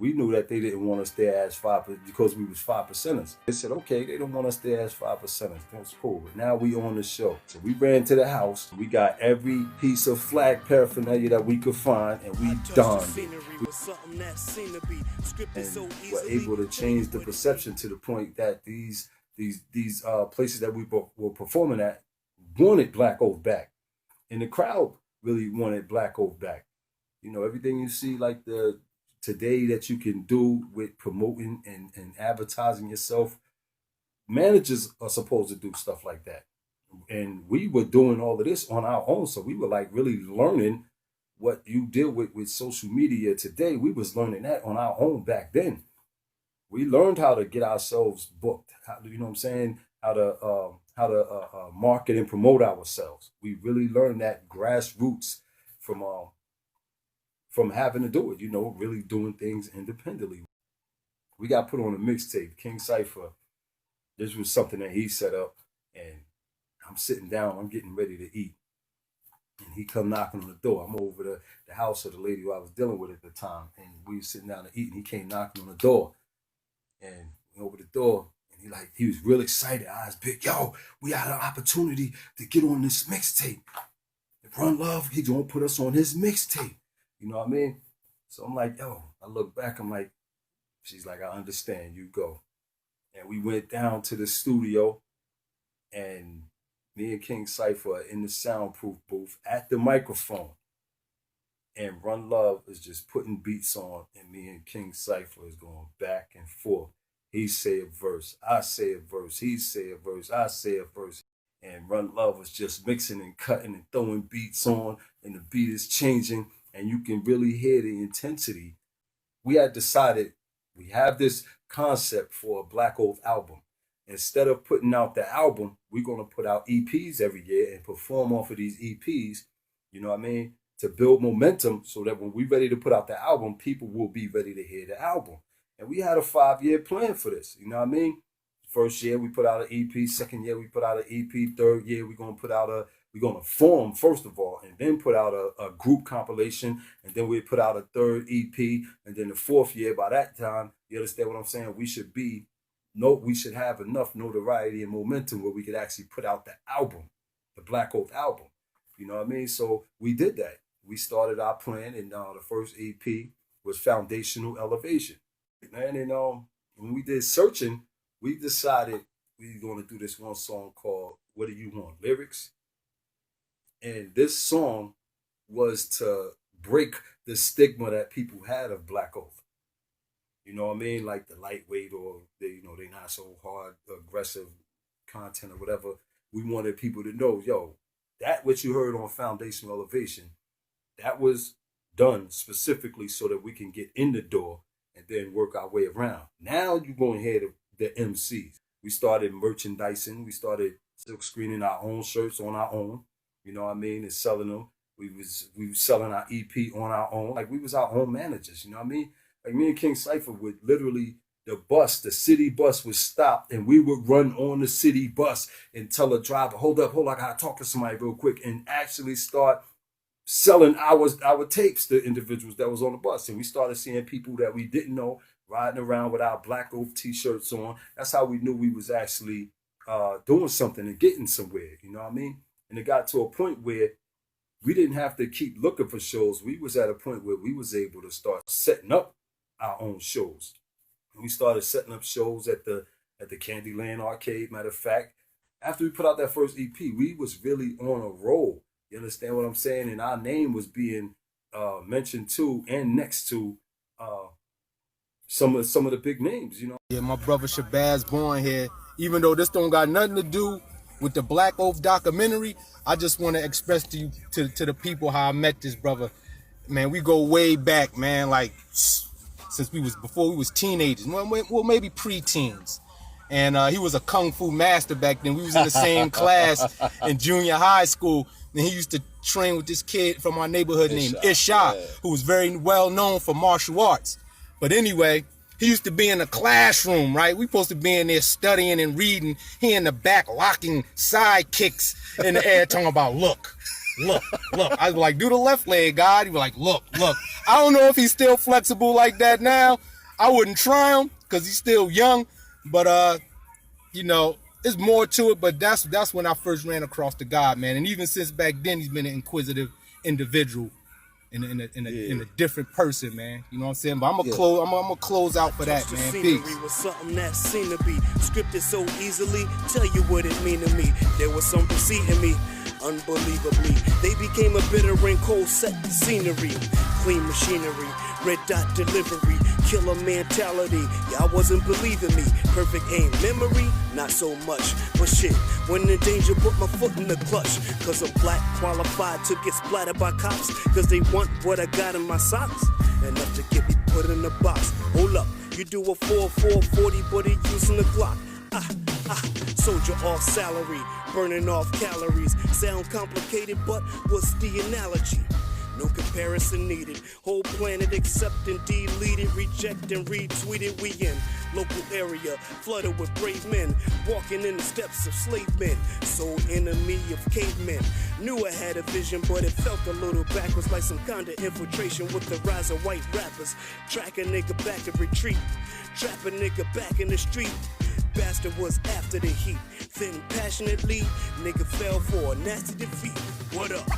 We knew that they didn't want us there as because we was 5%ers. They said, okay, they don't want us there as 5%ers. That's cool. But now we on the show. So we ran to the house. We got every piece of flag paraphernalia that we could find, and we donned it. And were able to change the perception to the point that these places that we were performing at wanted Black Oath back. And the crowd really wanted Black Oath back. You know, everything you see like the today that you can do with promoting and advertising yourself, managers are supposed to do stuff like that. And we were doing all of this on our own. So we were like really learning what you deal with social media today. We was learning that on our own back then. We learned how to get ourselves booked. How, you know what I'm saying? How to market and promote ourselves. We really learned that grassroots from having to do it, you know, really doing things independently. We got put on a mixtape, King Cypher. This was something that he set up, and I'm sitting down, I'm getting ready to eat. And he come knocking on the door. I'm over the house of the lady who I was dealing with at the time, and we were sitting down to eat, and he came knocking on the door. And over the door, and he was real excited, eyes big. Yo, we had an opportunity to get on this mixtape. If Run Love, he gonna put us on his mixtape. You know what I mean? So I'm like, yo, I look back, I'm like, she's like, I understand, you go. And we went down to the studio, and me and King Cypher are in the soundproof booth at the microphone. And Run Love is just putting beats on, and me and King Cypher is going back and forth. He say a verse, I say a verse, he say a verse, I say a verse. And Run Love was just mixing and cutting and throwing beats on, and the beat is changing, and you can really hear the intensity. We had decided we have this concept for a Black Oath album. Instead of putting out the album, we're going to put out EPs every year and perform off of these EPs, you know what I mean, to build momentum so that when we're ready to put out the album, people will be ready to hear the album. And we had a 5-year plan for this, you know what I mean? First year, we put out an EP. Second year, we put out an EP. Third year, we're going to form, first of all, and then put out a group compilation. And then we put out a third EP. And then the fourth year, by that time, you understand what I'm saying? We should have enough notoriety and momentum where we could actually put out the album, the Black Oath album. You know what I mean? So we did that. We started our plan, and the first EP was Foundational Elevation. And when we did searching, we decided we were going to do this one song called What Do You Want? Lyrics. And this song was to break the stigma that people had of Black Oath. You know what I mean? Like the lightweight, or they not so hard, aggressive content or whatever. We wanted people to know, yo, that what you heard on Foundational Elevation, that was done specifically so that we can get in the door and then work our way around. Now you're going to hear the MCs. We started merchandising. We started silk screening our own shirts on our own. You know what I mean? And selling them. We was selling our EP on our own. Like we was our own managers. You know what I mean? Like me and King Cypher would literally, the city bus would stop, and we would run on the city bus and tell the driver, hold up, I gotta talk to somebody real quick, and actually start selling our tapes to individuals that was on the bus. And we started seeing people that we didn't know riding around with our Black Oath t-shirts on. That's how we knew we was actually doing something and getting somewhere, you know what I mean? And it got to a point where we didn't have to keep looking for shows. We was at a point where we was able to start setting up our own shows. And we started setting up shows at the Candyland Arcade. Matter of fact, after we put out that first EP, we was really on a roll. You understand what I'm saying? And our name was being mentioned to and next to some of the big names, you know. Yeah, my brother Shabazz Born here. Even though this don't got nothing to do with the Black Oath documentary, I just want to express to you, to the people, how I met this brother. Man, we go way back, man, like since before we was teenagers, well maybe pre-teens. And he was a kung fu master back then. We was in the same class in junior high school. And he used to train with this kid from our neighborhood named Isha, who was very well known for martial arts. But anyway, he used to be in the classroom, right? We supposed to be in there studying and reading. He in the back locking side kicks in the air, talking about, look. I was like, do the left leg, God. He was like, look. I don't know if he's still flexible like that now, I wouldn't try him because he's still young, but you know, there's more to it. But that's when I first ran across the God, man. And even since back then, he's been an inquisitive individual in a different person, man. You know what I'm saying? But I'm gonna close out for that, man. Peace. Was something that seemed to be scripted so easily. Tell you what it mean to me. There was some preceding me. Unbelievably, they became a bitter and cold set scenery. Clean machinery, red dot delivery, killer mentality. Y'all wasn't believing me. Perfect aim, memory, not so much. But shit, when in danger, put my foot in the clutch. Cause I'm black, qualified to get splattered by cops. Cause they want what I got in my socks. Enough to get me put in the box. Hold up, you do a 4-4-40, but he using the Glock. Soldier off salary, burning off calories. Sound complicated, but what's the analogy? No comparison needed. Whole planet accept and deleted, reject and retweeted. We in local area, flooded with brave men, walking in the steps of slave men. Sole enemy of cavemen. Knew I had a vision, but it felt a little backwards, like some kind of infiltration with the rise of white rappers. Track a nigga back and retreat, trap a nigga back in the street. Bastard was after the heat. Then passionately, nigga fell for a nasty defeat. What up?